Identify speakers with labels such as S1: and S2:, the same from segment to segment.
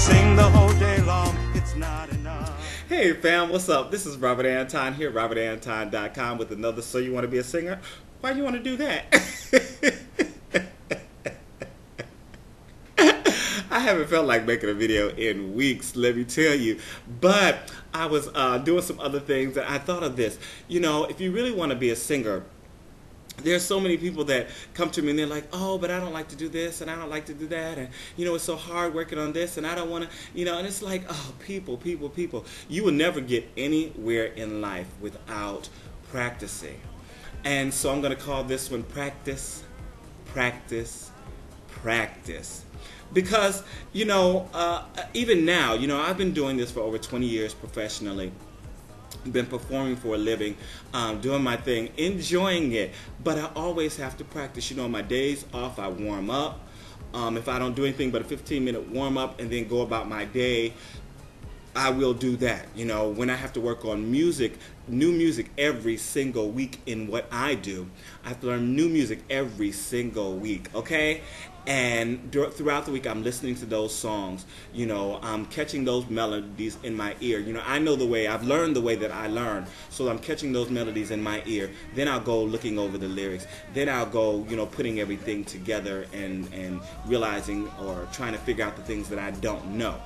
S1: sing the whole day long, it's not enough.
S2: Hey fam, what's up? This is Robert Anton here, robertantonnyc with another So You Want to Be a Singer? Why do you want to do that? I haven't felt like making a video in weeks, let me tell you. But I was doing some other things and I thought of this. You know, if you really want to be a singer, there's so many people that come to me and they're like, oh, but I don't like to do this and I don't like to do that, and you know, it's so hard working on this and I don't want to, you know, and it's like, oh, people. You will never get anywhere in life without practicing. And so I'm going to call this one Practice, Practice, Practice. Because, you know, even now, you know, I've been doing this for over 20 years professionally. Been performing for a living, doing my thing, enjoying it, but I always have to practice. You know, on my days off, I warm up. If I don't do anything but a 15-minute warm up and then go about my day, I will do that. You know, when I have to work on music, new music every single week in what I do, I have to learn new music every single week, okay? And throughout the week, I'm listening to those songs. You know, I'm catching those melodies in my ear. You know, I know the way, I've learned the way that I learn. So I'm catching those melodies in my ear. Then I'll go looking over the lyrics. Then I'll go, you know, putting everything together and realizing or trying to figure out the things that I don't know.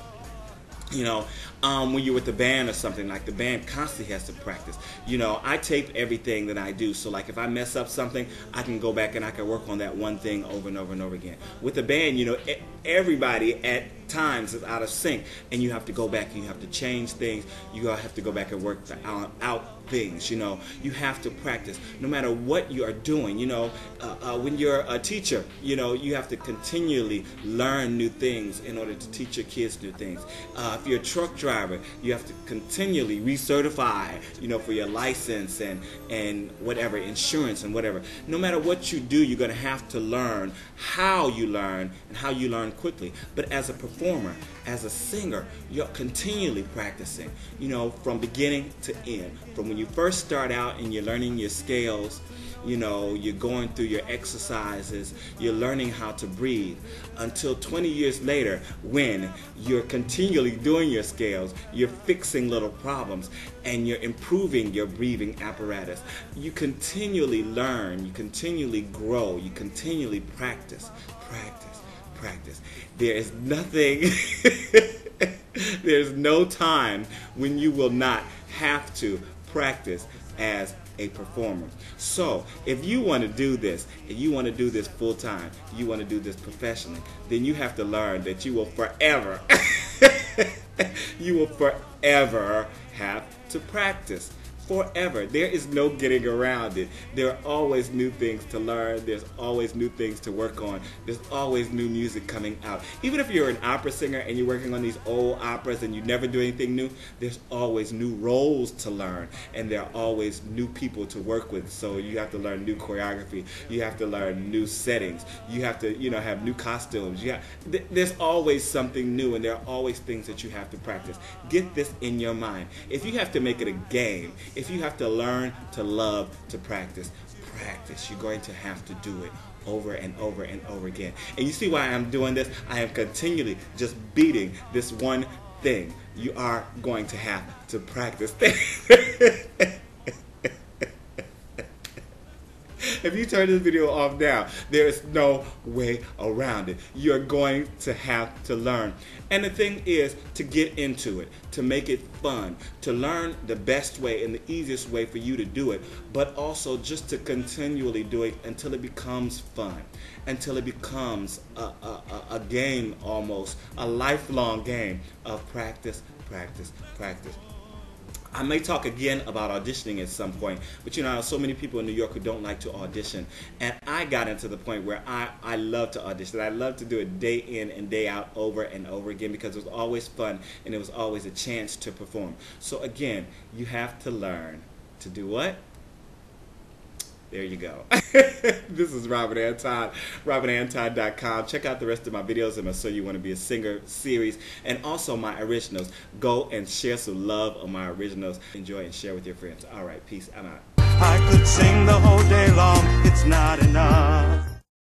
S2: You know, when you're with the band or something, like the band constantly has to practice. You know, I tape everything that I do. So like if I mess up something, I can go back and I can work on that one thing over and over and over again. With the band, you know, everybody at times is out of sync and you have to go back and you have to change things. You have to go back and work out things. You know, you have to practice no matter what you are doing. You know, when you're a teacher, you know, you have to continually learn new things in order to teach your kids new things. If you're a truck driver, you have to continually recertify, you know, for your license and whatever, insurance and whatever. No matter what you do, you're going to have to learn how you learn and how you learn quickly. But as a performer, as a singer, you're continually practicing, you know, from beginning to end. From when you first start out and you're learning your scales, you know, you're going through your exercises, you're learning how to breathe, until 20 years later when you're continually doing your scales, you're fixing little problems and you're improving your breathing apparatus. You continually learn, you continually grow, you continually practice. There is nothing, there's no time when you will not have to practice as a performer. So if you want to do this, and you want to do this full time, you want to do this professionally, then you have to learn that you will forever, you will forever have to practice. Forever. There is no getting around it. There are always new things to learn. There's always new things to work on. There's always new music coming out. Even if you're an opera singer and you're working on these old operas and you never do anything new, there's always new roles to learn and there are always new people to work with. So you have to learn new choreography. You have to learn new settings. You have to, you know, have new costumes. There's always something new and there are always things that you have to practice. Get this in your mind. If you have to make it a game, if you have to learn to love to practice, you're going to have to do it over and over and over again. And you see why I'm doing this? I am continually just beating this one thing. You are going to have to practice. If you turn this video off now, there is no way around it. You're going to have to learn. And the thing is to get into it, to make it fun, to learn the best way and the easiest way for you to do it, but also just to continually do it until it becomes fun, until it becomes a game almost, a lifelong game of practice, practice, practice. I may talk again about auditioning at some point, but you know, so many people in New York who don't like to audition, and I got into the point where I love to audition. I love to do it day in and day out over and over again because it was always fun and it was always a chance to perform. So again, you have to learn to do what? There you go. This is Robert Anton, robertantonnyc. Check out the rest of my videos in my So You Want to Be a Singer series and also my originals. Go and share some love on my originals. Enjoy and share with your friends. All right, peace. I'm out.
S1: I could sing the whole day long, it's not enough.